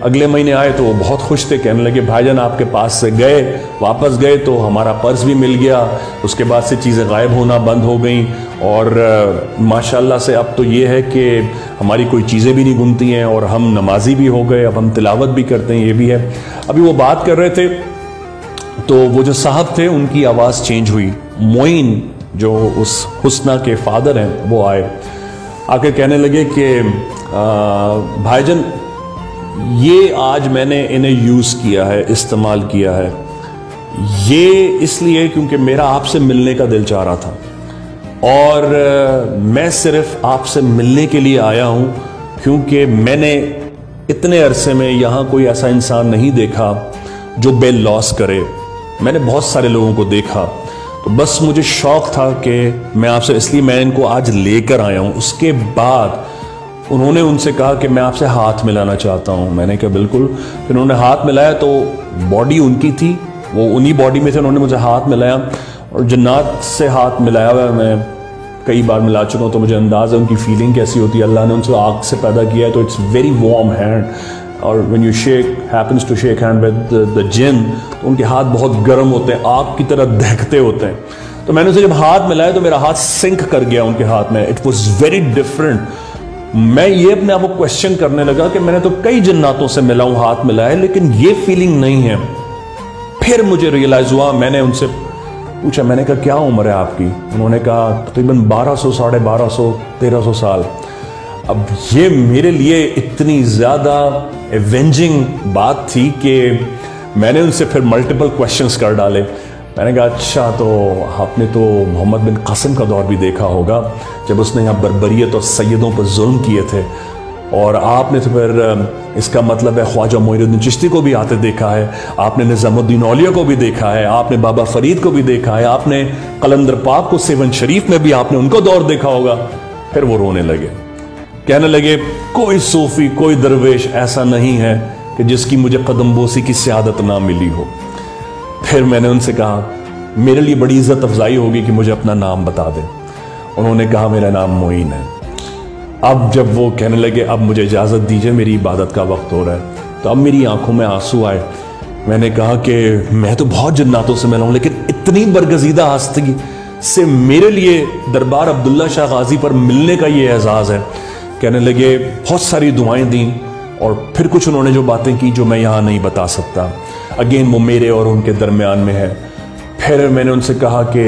अगले महीने आए तो वो बहुत खुश थे, कहने लगे भाईजान आपके पास से गए, वापस गए तो हमारा पर्स भी मिल गया, उसके बाद से चीज़ें गायब होना बंद हो गई और माशाल्लाह से अब तो ये है कि हमारी कोई चीज़ें भी नहीं गुमती हैं और हम नमाजी भी हो गए, अब हम तिलावत भी करते हैं, ये भी है। अभी वो बात कर रहे थे तो वो जो साहब थे उनकी आवाज़ चेंज हुई। मोइन जो उस हुस्ना के फादर हैं वो आए, आकर कहने लगे कि भाईजान ये आज मैंने इन्हें यूज़ किया है, इस्तेमाल किया है, ये इसलिए क्योंकि मेरा आपसे मिलने का दिल चाह रहा था और मैं सिर्फ आपसे मिलने के लिए आया हूँ क्योंकि मैंने इतने अरसे में यहाँ कोई ऐसा इंसान नहीं देखा जो बेल लॉस करे। मैंने बहुत सारे लोगों को देखा, तो बस मुझे शौक था कि मैं आपसे, इसलिए मैं इनको आज लेकर आया हूँ। उसके बाद उन्होंने उनसे कहा कि मैं आपसे हाथ मिलाना चाहता हूँ। मैंने कहा बिल्कुल। फिर उन्होंने हाथ मिलाया तो बॉडी उनकी थी, वो उन्हीं बॉडी में थे, उन्होंने मुझे हाथ मिलाया और जन्नात से हाथ मिलाया हुआ मैं कई बार मिला चुका हूँ, तो मुझे अंदाज़ है उनकी फीलिंग कैसी होती है। अल्लाह ने उनसे आग से पैदा किया है तो इट्स वेरी वार्म हैंड, और when you happens to shake hand with the जिन, तो उनके हाथ बहुत गर्म होते हैं, आग की तरह दहकते होते हैं। तो मैंने उनसे जब हाथ मिलाया तो मेरा हाथ सिंक कर गया उनके हाथ में। It was very different. मैं ये अपने आप को क्वेश्चन करने लगा कि मैंने तो कई जन्नातों से मिला हूं, हाथ मिलाया, लेकिन ये फीलिंग नहीं है। फिर मुझे रियलाइज हुआ, मैंने उनसे पूछा, मैंने कहा क्या उम्र है आपकी? उन्होंने कहा तकरीबन 1200, 1250, 1300 साल। अब ये मेरे लिए इतनी ज़्यादा एवेंजिंग बात थी कि मैंने उनसे फिर मल्टीपल क्वेश्चंस कर डाले। मैंने कहा अच्छा, तो आपने तो मोहम्मद बिन कासिम का दौर भी देखा होगा जब उसने यहाँ बर्बरियत और सैयदों पर जुल्म किए थे, और आपने तो फिर इसका मतलब है ख्वाजा मोइनुद्दीन चिश्ती को भी आते देखा है, आपने निज़ामुद्दीन औलिया को भी देखा है, आपने बाबा फरीद को भी देखा है, आपने कलंदर पाक को सेवन शरीफ में भी आपने उनको दौर देखा होगा। फिर वो रोने लगे, कहने लगे कोई सूफी, कोई दरवेश ऐसा नहीं है कि जिसकी मुझे कदमबोसी की सआदत ना मिली हो। फिर मैंने उनसे कहा मेरे लिए बड़ी इज्जत अफजाई होगी कि मुझे अपना नाम बता दें। उन्होंने कहा मेरा नाम मोइन है। अब जब वो कहने लगे अब मुझे इजाज़त दीजिए, मेरी इबादत का वक्त हो रहा है, तो अब मेरी आंखों में आंसू आए। मैंने कहा कि मैं तो बहुत जन्नातों से मिला हूं, लेकिन इतनी बरगजीदा हस्ती से मेरे लिए दरबार अब्दुल्ला शाह गाजी पर मिलने का ये एजाज़ है। कहने लगे बहुत सारी दुआएं दी और फिर कुछ उन्होंने जो बातें की जो मैं यहाँ नहीं बता सकता। अगेन वो मेरे और उनके दरमियान में है। फिर मैंने उनसे कहा कि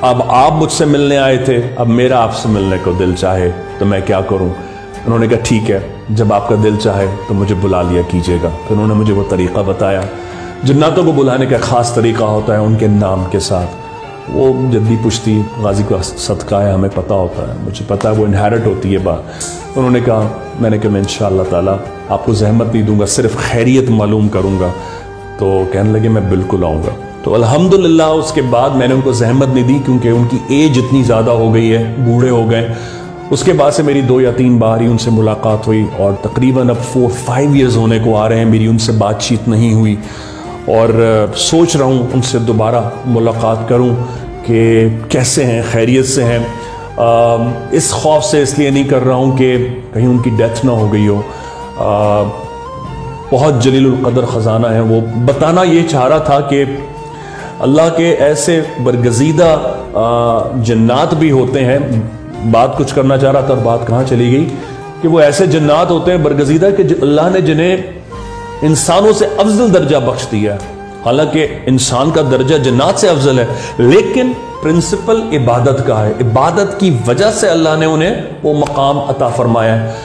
अब आप मुझसे मिलने आए थे, अब मेरा आपसे मिलने को दिल चाहे तो मैं क्या करूं? उन्होंने कहा ठीक है, जब आपका दिल चाहे तो मुझे बुला लिया कीजिएगा। फिर उन्होंने मुझे वो तरीक़ा बताया। जन्नातों को बुलाने का ख़ास तरीक़ा होता है उनके नाम के साथ। वो जद्दी पुश्ती गाजी का सदका है, हमें पता होता है, मुझे पता है वो इनहेरिट होती है बात। उन्होंने कहा, मैंने कहा मैं इंशाअल्लाह ताला आपको जहमत नहीं दूंगा, सिर्फ खैरियत मालूम करूंगा। तो कहने लगे मैं बिल्कुल आऊँगा। तो अल्हम्दुलिल्लाह उसके बाद मैंने उनको जहमत नहीं दी क्योंकि उनकी एज इतनी ज़्यादा हो गई है, बूढ़े हो गए। उसके बाद से मेरी 2 या 3 बार ही उनसे मुलाकात हुई और तकरीबन अब 4-5 ईयर्स होने को आ रहे हैं मेरी उनसे बातचीत नहीं हुई, और सोच रहा हूँ उनसे दोबारा मुलाकात करूँ कि कैसे हैं, खैरियत से हैं। इस खौफ से इसलिए नहीं कर रहा हूँ कि कहीं उनकी डेथ ना हो गई हो। बहुत जलीलुल कदर ख़जाना है। वो बताना ये चाह रहा था कि अल्लाह के ऐसे बरगजीदा जन्नात भी होते हैं। बात कुछ करना चाह रहा था और बात कहाँ चली गई कि वो ऐसे जन्नात होते हैं बरगजीदा कि अल्लाह ने जिन्हें इंसानों से अफजल दर्जा बख्श दिया है। हालांकि इंसान का दर्जा जन्नात से अफजल है, लेकिन प्रिंसिपल इबादत का है। इबादत की वजह से अल्लाह ने उन्हें वो मकाम अता फरमाया है।